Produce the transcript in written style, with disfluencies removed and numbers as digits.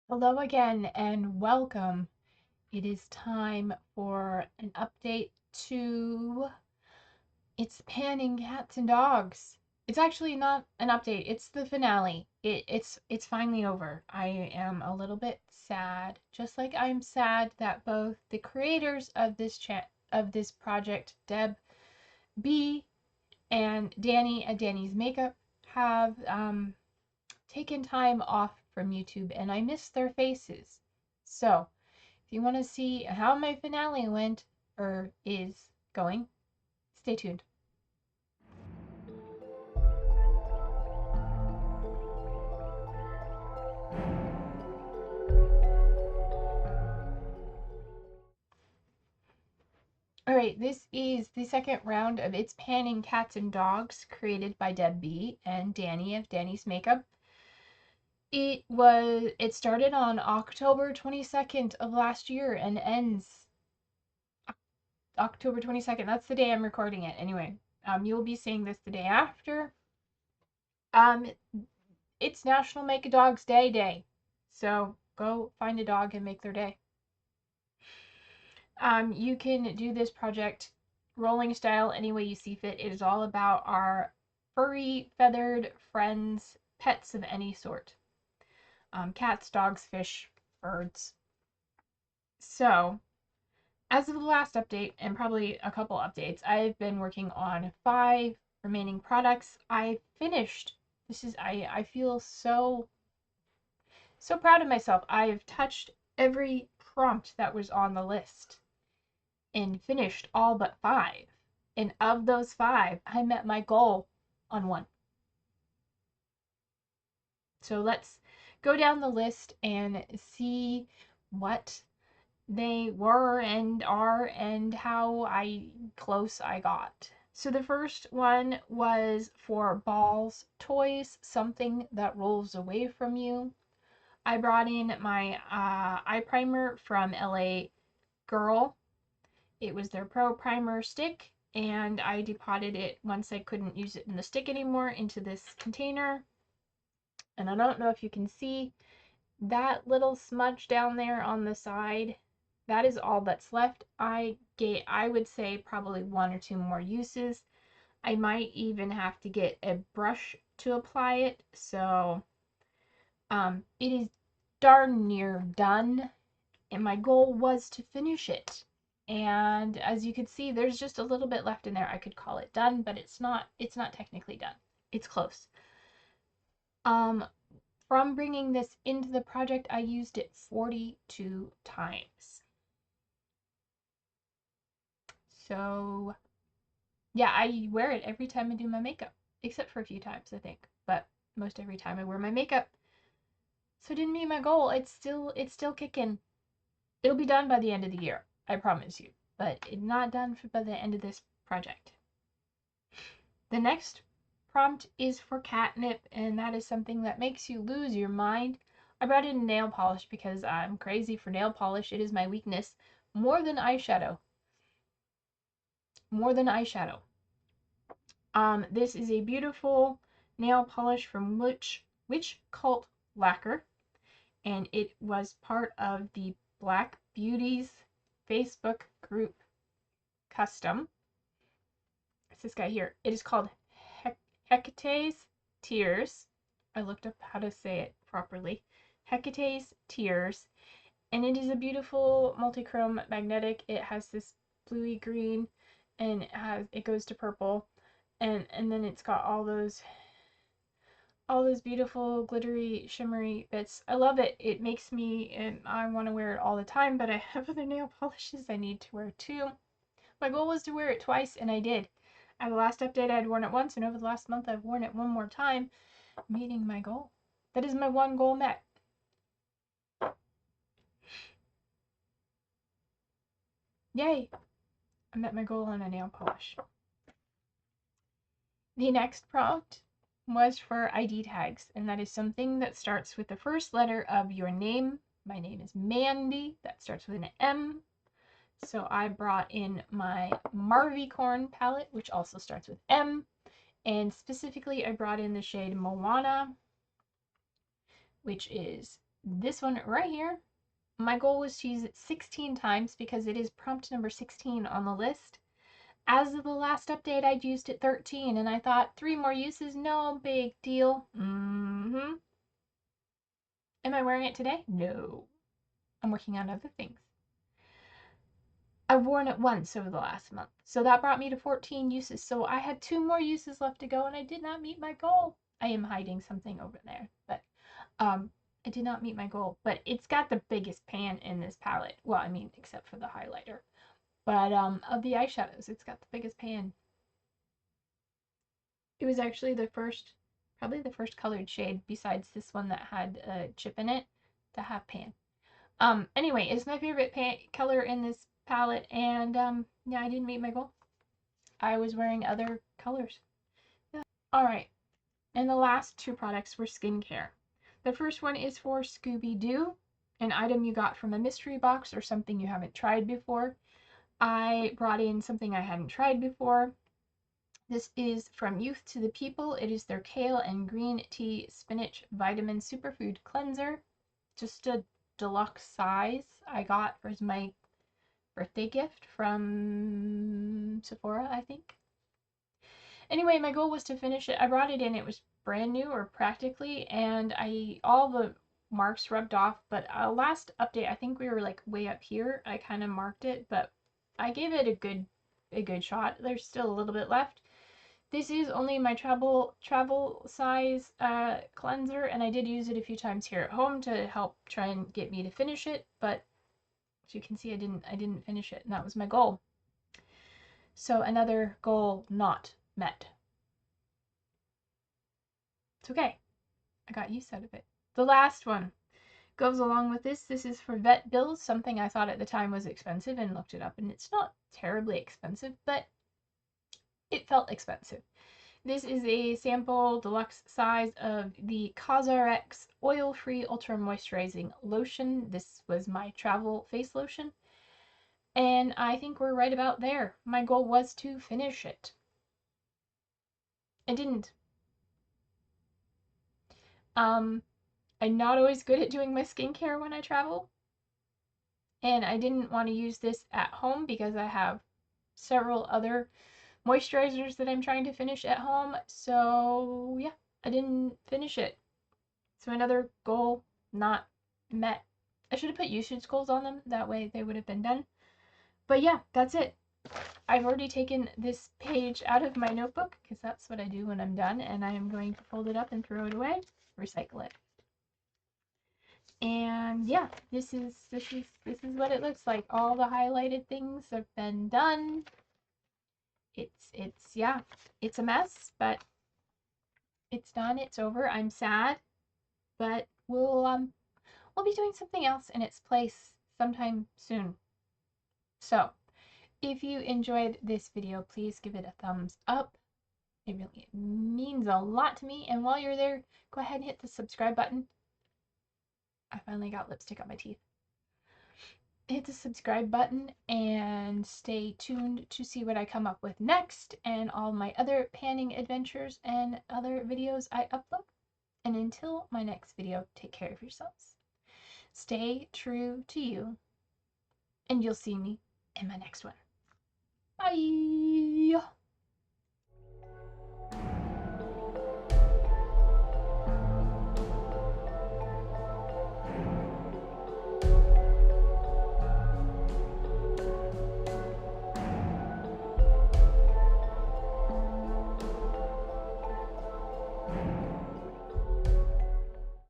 Hello again and welcome. It is time for an update to It's Panning Cats and Dogs. It's actually not an update, it's the finale. It's finally over. I am a little bit sad, just like I'm sad that both the creators of this project, Deb B and Dannie at Dannie's Makeup, have taken time off from YouTube and I miss their faces. So, if you want to see how my finale went or is going, stay tuned. Alright, this is the second round of It's Panning Cats and Dogs, created by Deb B and Dannie of Dannie's Makeup. It started on October 22nd of last year and ends October 22nd. That's the day I'm recording it. Anyway, you'll be seeing this the day after. Um, it's National Make a Dog's Day. So go find a dog and make their day. You can do this project rolling style any way you see fit. It is all about our furry, feathered friends, pets of any sort. Cats, dogs, fish, birds. So, as of the last update, and probably a couple updates, I've been working on 5 remaining products. I finished. I feel so proud of myself. I've touched every prompt that was on the list and finished all but 5. And of those 5, I met my goal on 1. So let's go down the list and see what they were and are and how close I got. So the first one was for balls, toys, something that rolls away from you. I brought in my eye primer from LA Girl. It was their Pro Primer stick, and I depotted it once I couldn't use it in the stick anymore into this container. And I don't know if you can see that little smudge down there on the side. That is all that's left. I would say probably 1 or 2 more uses. I might even have to get a brush to apply it. So it is darn near done, and my goal was to finish it. And as you can see, there's just a little bit left in there. I could call it done, but it's not technically done. It's close. From bringing this into the project, I used it 42 times. So yeah, I wear it every time I do my makeup, except for a few times, I think, but most every time I wear my makeup. So it didn't meet my goal. It's still kicking. It'll be done by the end of the year, I promise you, but it's not done by the end of this project. The next prompt is for catnip, and that is something that makes you lose your mind. I brought in nail polish because I'm crazy for nail polish. It is my weakness, more than eyeshadow. This is a beautiful nail polish from Witch Cult Lacquer, and it was part of the Black Beauties Facebook group custom. It's this guy here. It is called Hecate's Tears. I looked up how to say it properly. Hecate's Tears. And it is a beautiful multi-chrome magnetic. It has this bluey green, and it goes to purple, and then it's got all those beautiful glittery shimmery bits. I love it. It makes me, and I want to wear it all the time, but I have other nail polishes I need to wear too. My goal was to wear it twice, and I did. At the last update, I had worn it once, and over the last month, I've worn it 1 more time, meeting my goal. That is my 1 goal met. Yay! I met my goal on a nail polish. The next prompt was for ID tags, and that is something that starts with the first letter of your name. My name is Mandy. That starts with an M. So I brought in my Marvicorn palette, which also starts with M. And specifically, I brought in the shade Moana, which is this one right here. My goal was to use it 16 times because it is prompt number 16 on the list. As of the last update, I'd used it 13, and I thought 3 more uses, no big deal. Am I wearing it today? No. I'm working on other things. I've worn it once over the last month, so that brought me to 14 uses. So I had 2 more uses left to go, and I did not meet my goal. I am hiding something over there, but I did not meet my goal. But it's got the biggest pan in this palette. Well, I mean, except for the highlighter. But of the eyeshadows, it's got the biggest pan. It was actually probably the first colored shade besides this one that had a chip in it to have pan. Anyway, it's my favorite color in this palette, and yeah, I didn't meet my goal. I was wearing other colors. Yeah. Alright, and the last 2 products were skincare. The first one is for Scooby-Doo, an item you got from a mystery box or something you haven't tried before. I brought in something I hadn't tried before. This is from Youth to the People. It is their Kale and Green Tea Spinach Vitamin Superfood Cleanser. Just a deluxe size I got as my birthday gift from Sephora, I think. Anyway, my goal was to finish it. I brought it in. It was brand new, or practically, and all the marks rubbed off, but last update, I think we were like way up here. I kind of marked it, but I gave it a good shot. There's still a little bit left. This is only my travel size cleanser, and I did use it a few times here at home to help try and get me to finish it, but as you can see, I didn't finish it, and that was my goal. So another goal not met. It's okay. I got use out of it. The last one goes along with this. This is for vet bills, something I thought at the time was expensive, and looked it up, and it's not terribly expensive, but it felt expensive. This is a sample deluxe size of the CosRX Oil-Free Ultra Moisturizing Lotion. This was my travel face lotion, and I think we're right about there. My goal was to finish it. I didn't. I'm not always good at doing my skincare when I travel, and I didn't want to use this at home because I have several other moisturizers that I'm trying to finish at home. So yeah, I didn't finish it. So another goal not met. I should have put usage goals on them. That way they would have been done. But yeah, that's it. I've already taken this page out of my notebook because that's what I do when I'm done, and I am going to fold it up and throw it away, recycle it. And yeah, this is what it looks like. All the highlighted things have been done. Yeah, it's a mess, but it's done. It's over. I'm sad, but we'll be doing something else in its place sometime soon. So, if you enjoyed this video, please give it a thumbs up. It really means a lot to me. And while you're there, go ahead and hit the subscribe button. I finally got lipstick on my teeth. Hit the subscribe button and stay tuned to see what I come up with next and all my other panning adventures and other videos I upload. And until my next video, take care of yourselves. Stay true to you, and you'll see me in my next one. Bye!